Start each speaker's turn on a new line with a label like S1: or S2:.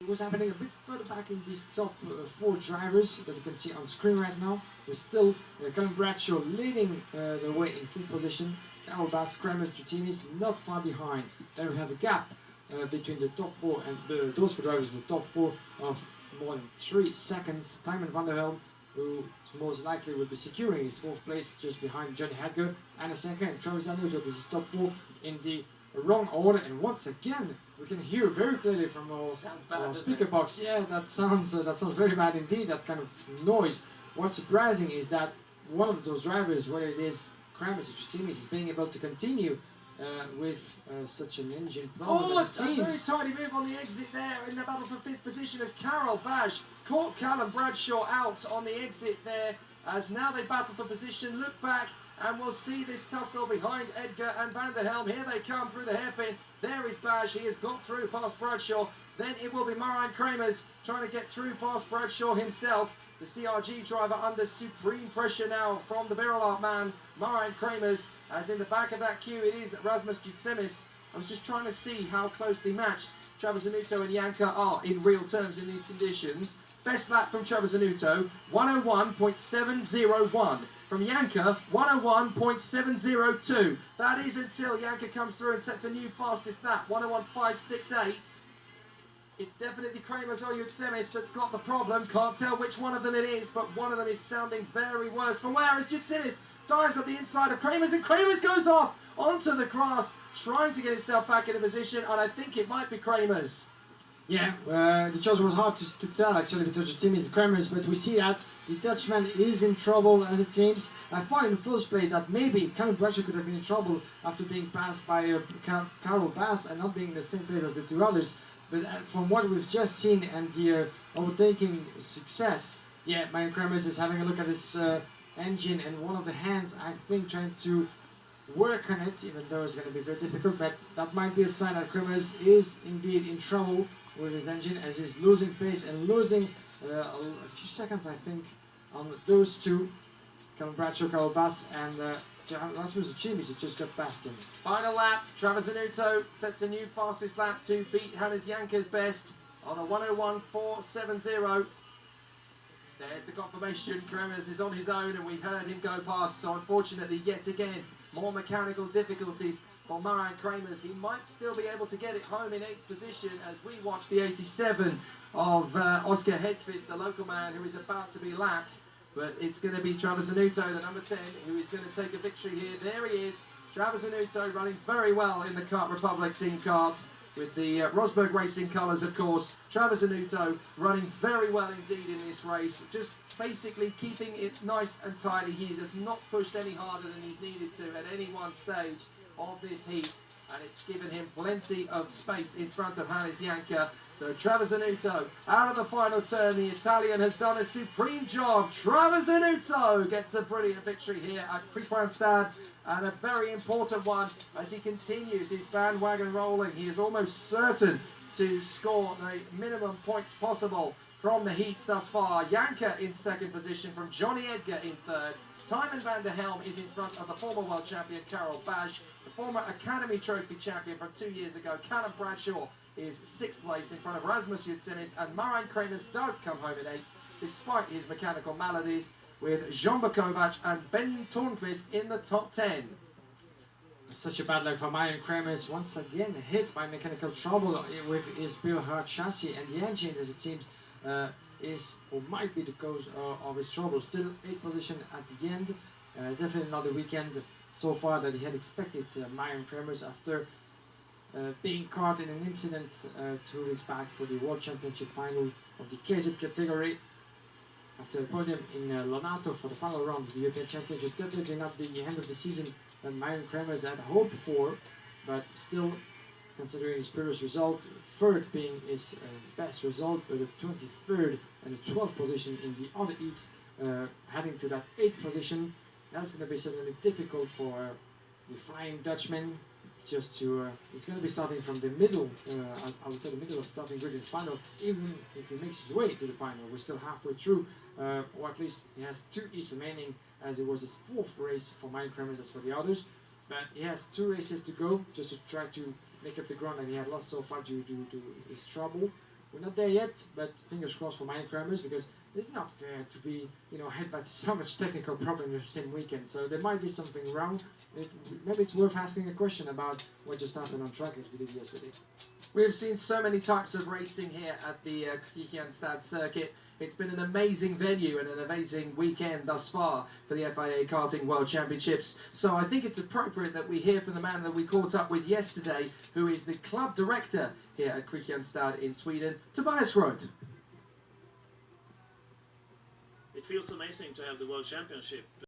S1: It was happening a bit further back in these top four drivers that you can see on screen right now. We're still Colin Bradshaw leading the way in fifth position. Carol Bass, Kremers, Joutsimies not far behind. Then we have a gap between the top four and those four drivers in the top four of more than 3 seconds. Tymon van der Helm, who most likely will be securing his fourth place just behind Johnny Hedger, Anna Senka and Travis Anuto. This is top four in the wrong order, and once again we can hear very clearly from our speaker box. Yeah, that sounds very bad indeed. That kind of noise. What's surprising is that one of those drivers, whether it is Kremers or Joutsimies, is being able to continue with such an engine problem.
S2: Oh, it's a very tiny move on the exit there in the battle for fifth position as Carol Bash caught Callum Bradshaw out on the exit there. As now they battle for position, look back, and we'll see this tussle behind Edgar and Van der Helm. Here they come through the hairpin. There is Bash. He has got through past Bradshaw. Then it will be Marijn Kremers trying to get through past Bradshaw himself. The CRG driver under supreme pressure now from the barrel art man, Marijn Kremers. As in the back of that queue, it is Rasmus Joutsimies. I was just trying to see how closely matched Travis Anuto and Janka are in real terms in these conditions. Best lap from Travis Anuto, 101.701. From Janka, 101.702. That is until Janka comes through and sets a new fastest lap, 101.568. It's definitely Kremers or Joutsimies that's got the problem. Can't tell which one of them it is, but one of them is sounding very worse for wear as Joutsimies dives up the inside of Kremers, and Kremers goes off onto the grass, trying to get himself back into position, and I think it might be Kremers.
S1: Yeah, the choice was hard to tell actually between Joutsimies and Kremers, but we see that the Dutchman is in trouble as it seems. I thought in the first place that maybe Colin Bradshaw could have been in trouble after being passed by Carol Bass and not being in the same place as the two others. But from what we've just seen and the overtaking success, yeah, Marijn Kremers is having a look at his engine and one of the hands, I think, trying to work on it, even though it's going to be very difficult. But that might be a sign that Kremers is indeed in trouble with his engine as he's losing pace and losing a few seconds, I think, on those two, Colin Bradshaw, Carol Bass, and Rasmus Joutsimies, who just got past him.
S2: Final lap, Travis Anuto sets a new fastest lap to beat Hannes Janka's best on a 101.470. There's the confirmation. Kremers is on his own and we heard him go past, so unfortunately yet again more mechanical difficulties for Marijn Kremers. He might still be able to get it home in 8th position as we watch the 87 of Oscar Hedqvist, the local man who is about to be lapped. But it's going to be Travis Anuto, the number 10, who is going to take a victory here. There he is, Travis Anuto running very well in the Kart Republic team kart with the Rosberg Racing colours, of course. Travis Anuto running very well indeed in this race, just basically keeping it nice and tidy. He has not pushed any harder than he's needed to at any one stage of this heat, and it's given him plenty of space in front of Hannes Janka. So Travis Anuto out of the final turn. The Italian has done a supreme job. Travis Anuto gets a brilliant victory here at Kristianstad, and a very important one as he continues his bandwagon rolling. He is almost certain to score the minimum points possible from the heats thus far. Janka in second position, from Johnny Edgar in third. Tymon van der Helm is in front of the former world champion Carol Bash. The former Academy Trophy champion from 2 years ago, Callum Bradshaw, is 6th place in front of Rasmus Joutsimies, and Marijn Kremers does come home in 8th, despite his mechanical maladies, with Jean Kovac and Ben Tornqvist in the top 10.
S1: Such a bad luck for Marijn Kremers, once again hit by mechanical trouble with his Bilhart chassis, and the engine, as it seems, is or might be the cause of his trouble. Still 8th position at the end. Definitely not the weekend so far that he had expected. Marijn Kremers, after being caught in an incident 2 weeks back for the World Championship final of the KZ category, after a podium in Lonato for the final round of the European Championship. Definitely not the end of the season that Marijn Kremers had hoped for, but still, considering his previous result, 3rd being his best result, but the 23rd and the 12th position in the other heats, heading to that 8th position, that's going to be certainly difficult for the Flying Dutchman. Just to, it's going to be starting from the middle, I would say the middle of starting grid in the final, even if he makes his way to the final. We're still halfway through, or at least he has 2 heats remaining, as it was his 4th race for Marijn Kremers as for the others. But he has 2 races to go, just to try to make up the ground that he had lost so far due to his trouble We're not there yet, but fingers crossed for Mine Kramers, because it's not fair to be, hit by so much technical problem in the same weekend. So there might be something wrong. Maybe it's worth asking a question about what just happened on track as we did yesterday.
S2: We've seen so many types of racing here at the Kristianstad circuit. It's been an amazing venue and an amazing weekend thus far for the FIA Karting World Championships. So I think it's appropriate that we hear from the man that we caught up with yesterday, who is the club director here at Kristianstad in Sweden, Tobias Groth.
S3: It feels amazing to have the World Championship.